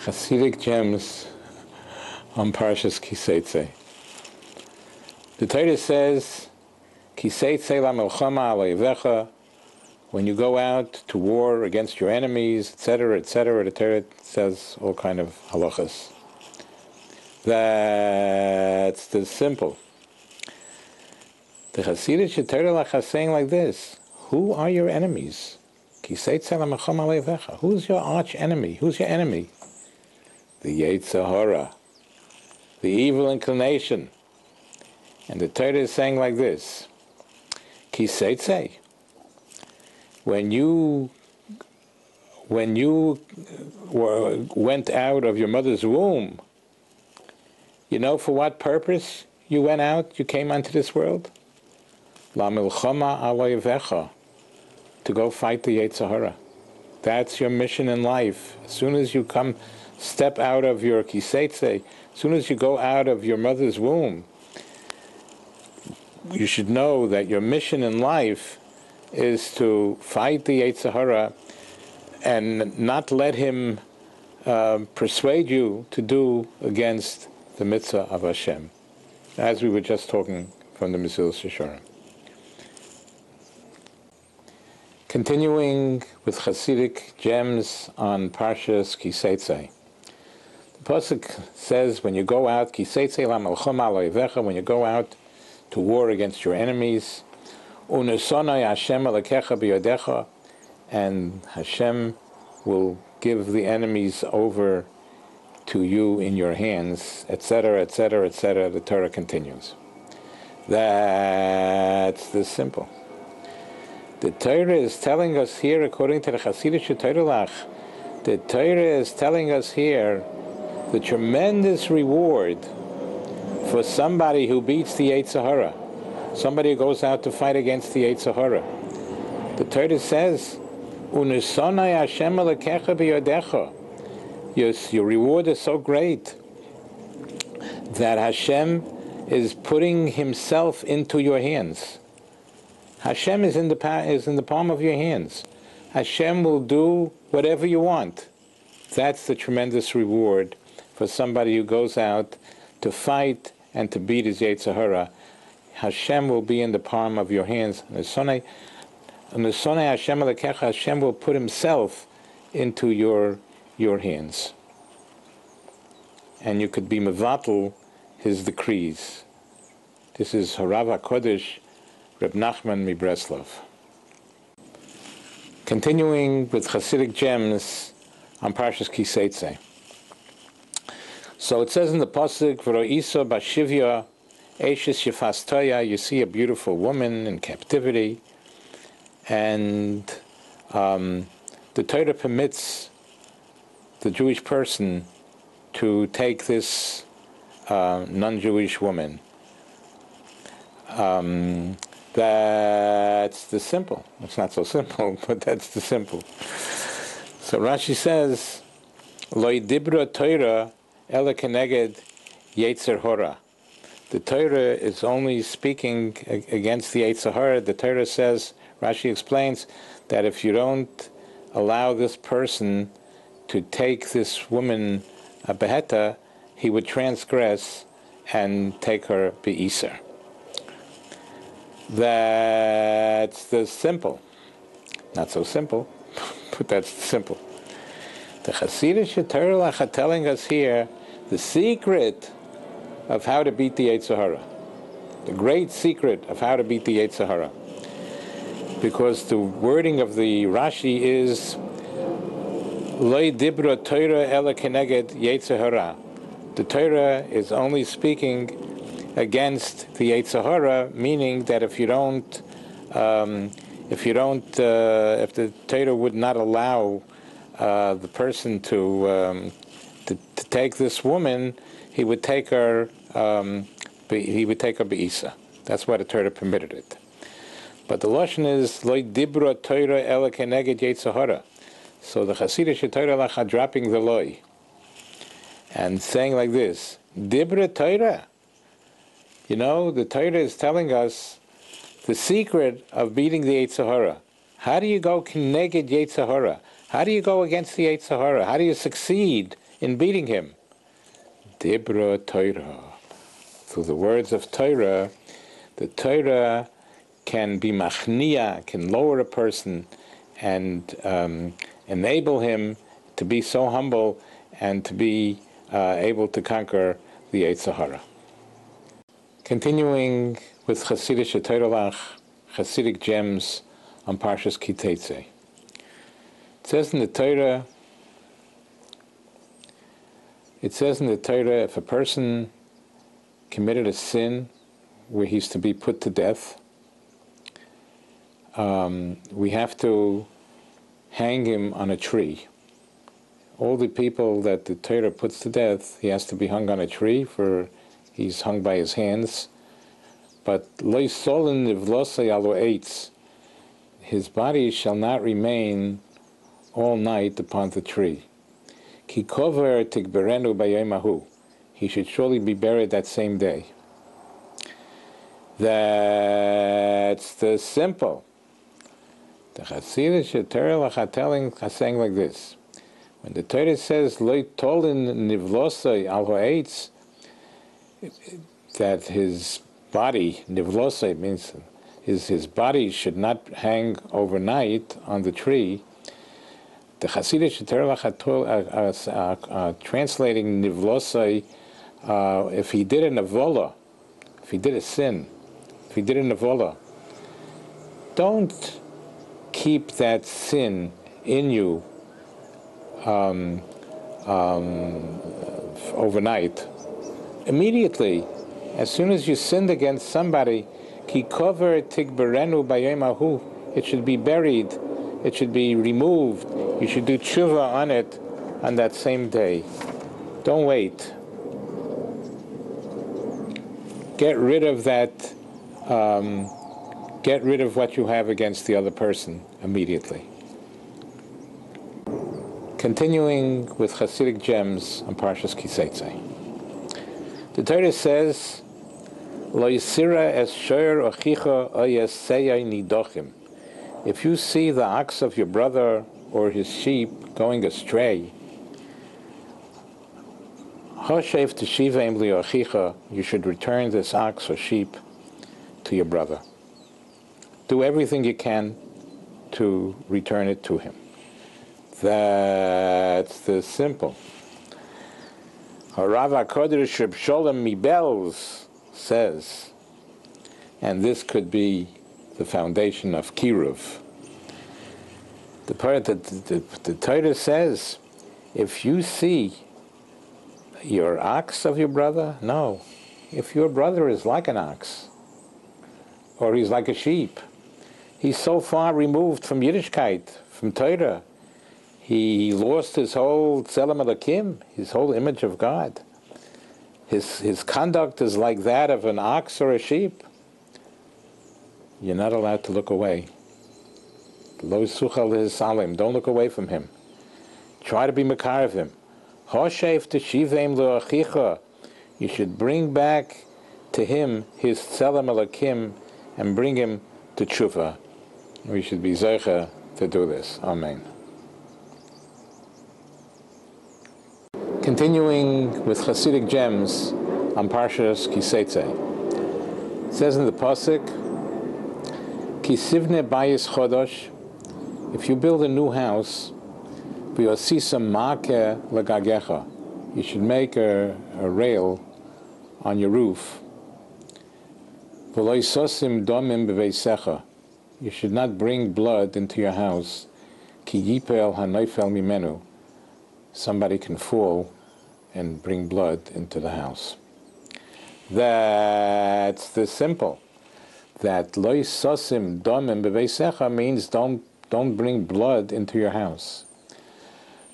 Chassdic Gems on Parshas Keysight. The Torah says, Keysight la melchama ala yevecha, when you go out to war against your enemies, etc., etc., the Torah says all kind of halachas. That's the simple. The Chassidic Torah is saying like this: who are your enemies? Keysight la melchama ala yevecha. Who's your arch enemy? Who's your enemy? The Sahara, the evil inclination. And the Torah is saying like this: Keysight, when you went out of your mother's womb, you know for what purpose you went out, you came onto this world? La milchama ala yevecha, to go fight the Sahara. That's your mission in life. As soon as you step out of your Keysight, as soon as you go out of your mother's womb, you should know that your mission in life is to fight the Sahara and not let him persuade you to do against the mitzvah of Hashem, as we were just talking from the Mesilas Yesharim. Continuing with Chassidic Gems on Parshas Keysight. The Pasuk says, when you go out, Keysight la melchama ala yevecha, when you go out to war against your enemies, unesonai Hashem alekecha biyodecha, and Hashem will give the enemies over to you in your hands, etc., etc., etc. The Torah continues. That's the simple. The Torah is telling us here, according to the Chassidic Torah, the Torah is telling us here the tremendous reward for somebody who beats the Sahara, somebody who goes out to fight against the Sahara. The Torah says, "Unisonai Hashem alekecha biyodecha." Your reward is so great that Hashem is putting Himself into your hands. Hashem is in the palm of your hands. Hashem will do whatever you want. That's the tremendous reward for somebody who goes out to fight and to beat his Sahara. Hashem will be in the palm of your hands. Hashem will put Himself into your hands. And you could be mevatel His decrees. This is Harav HaKodesh, Reb Nachman Mibreslov. Continuing with Chassidic Gems on Parshas Keysight. So it says in the pasuk, "V'ro'iso b'shivya eishes yefastoya," you see a beautiful woman in captivity, and the Torah permits the Jewish person to take this non-Jewish woman. That's the simple. It's not so simple, but that's the simple. So Rashi says, "Lo dibra Torah ela keneged yetzer hora." The Torah is only speaking against the Sahara. The Torah says, Rashi explains, that if you don't allow this person to take this woman a beheta, he would transgress and take her be'iser. That's the simple. Not so simple, but that's simple. The Chassidic Torah are telling us here the secret of how to beat the Sahara. The great secret of how to beat the Sahara. Because the wording of the Rashi is Loi dibra Torah ela keneged Sahara. The Torah is only speaking against the Sahara, meaning that if the Torah would not allow the person to take this woman, he would take her be'isa. That's why the Torah permitted it. But the lashon is Lo dibra Torah ela keneged Sahara. So the Chassidic Torah are dropping the loy and saying like this: Dibra Torah. You know, the Torah is telling us the secret of beating the Sahara. How do you go keneged Sahara? How do you go against the Sahara? How do you succeed in beating him. Dibra Torah. Through the words of Torah, the Torah can be machnia, can lower a person and enable him to be so humble and to be able to conquer the Sahara. Continuing with Chassidic Torah, Chassidic Gems on Parshas Keysight. It says in the Torah, if a person committed a sin where he's to be put to death, we have to hang him on a tree. All the people that the Torah puts to death, he has to be hung on a tree, for he's hung by his hands. But lo solin nivlosei alo eitz, his body shall not remain all night upon the tree. Ki kover tigberenu bayemahu, he should surely be buried that same day. That's the simple. The Chassidic Torah are saying like this: when the Torah says "Lo tolin nivlosei al ha'etz," that his body, nivlosei means his body should not hang overnight on the tree. The Chassidic Torah are translating nivlosei, if he did an avola, if he did a sin, if he did an avola, don't keep that sin in you overnight. Immediately, as soon as you sinned against somebody, ki kover tigberenu bayemahu, it should be buried, it should be removed. You should do tshuva on it on that same day. Don't wait. Get rid of that. Get rid of what you have against the other person immediately. Continuing with Chassidic Gems on Parshas Keysight. The Torah says, Lo yisira es shoyer ochicha o yeseyai nidochim. If you see the ox of your brother or his sheep going astray, Hoshev teshiveim li ochicha, you should return this ox or sheep to your brother. Do everything you can to return it to him. That's the simple. Harav HaKodesh Reb Sholem Mibels says, and this could be the foundation of Kiruv. The part that the Torah says, if you see your ox of your brother, no. If your brother is like an ox, or he's like a sheep, he's so far removed from Yiddishkeit, from Torah, he lost his whole Tzelem Elokim, his whole image of God. His conduct is like that of an ox or a sheep. You're not allowed to look away. Lo suchal salim, don't look away from him. Try to be makar of him. Hoshev teshiveim le'achicha, you should bring back to him his Tzelem Elokim and bring him to tshuva. We should be zeicha to do this. Amen. Continuing with Chassidic Gems on Parshas Keysight. It says in the pasuk, Ki sivne bayis chodosh, if you build a new house, v'yosisa makeh legagecha, you should make a rail on your roof. V'lo yisosim domim b'veisecha, you should not bring blood into your house. Ki yipel hanoifel mimenu, somebody can fall and bring blood into the house. That's the simple. That lo yisosim domim b'veisecha means don't bring blood into your house.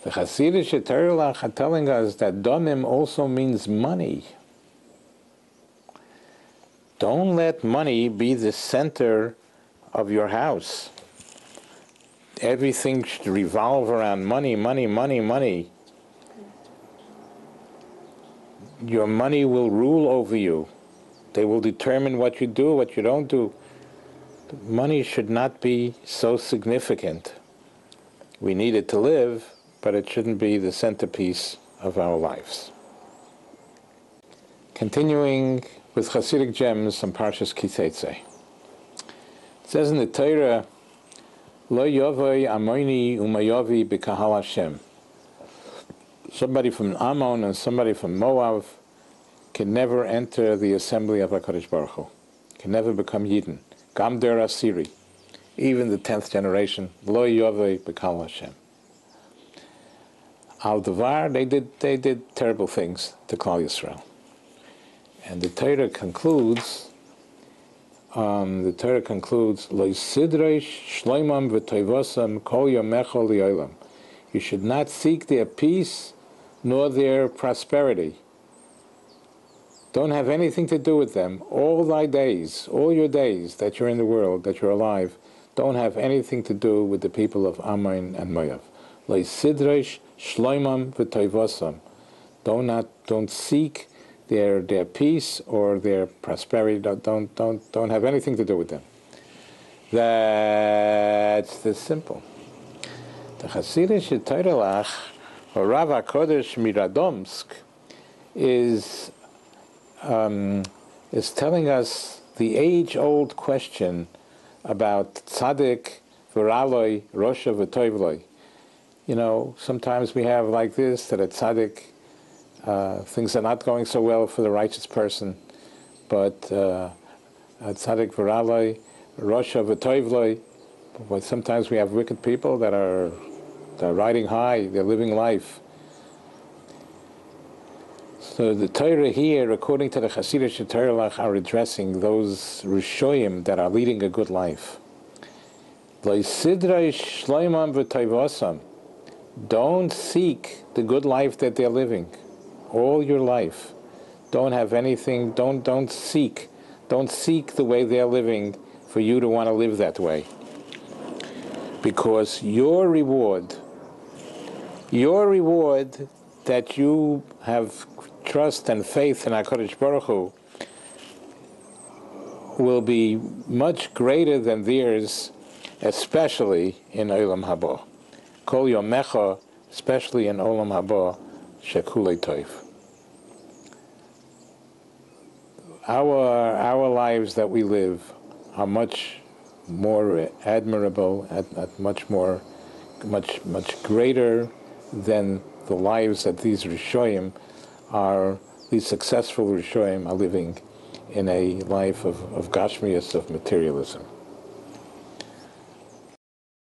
The Chassidic Torah are telling us that domim also means money. Don't let money be the center of your house. Everything should revolve around money, money, money, money. Your money will rule over you. They will determine what you do, what you don't do. Money should not be so significant. We need it to live, but it shouldn't be the centerpiece of our lives. Continuing with Chassdic Gems on Parshas Keysight. It says in the Torah, Lo yovei Amoni umayovi b'kahal Hashem. Somebody from Ammon and somebody from Moab can never enter the assembly of HaKadosh Baruch Hu, can never become Yidden. Gam der Asiri, even the 10th generation, Lo yovei b'kahal Hashem. Al Devar, they did terrible things to Klal Yisrael. And the Torah concludes, Lo sidreish shloimam v'toivosam kol yomecha li'olam. You should not seek their peace nor their prosperity. Don't have anything to do with them. All thy days, all your days that you're in the world, that you're alive, don't have anything to do with the people of Ammon and Moab. Lo sidreish shloimam v'toivosam. Don't seek their peace or their prosperity. Don't have anything to do with them. That's the simple. The Chassidic Gems or Rav HaKodesh Miradomsk is telling us the age-old question about tzaddik v'raloi rosha v'toivloi. You know, sometimes we have like this, that a tzaddik, things are not going so well for the righteous person, but tzaddik v'raloi rosha v'toivloi. But sometimes we have wicked people that are riding high, they're living life. So the Torah here, according to the Chassidic Gems, are addressing those Rishoyim that are leading a good life. Don't seek the good life that they're living all your life. Don't have anything, don't seek the way they're living for you to want to live that way. Because your reward that you have trust and faith in HaKadosh Baruch Hu will be much greater than theirs, especially in Olam Haba. Kol Yomecha, especially in Olam Haba, Shekulei Toiv. Our lives that we live are much more admirable, much greater than the lives that these Rishoyim these successful Rishoyim are living in a life of Gashmias, of materialism.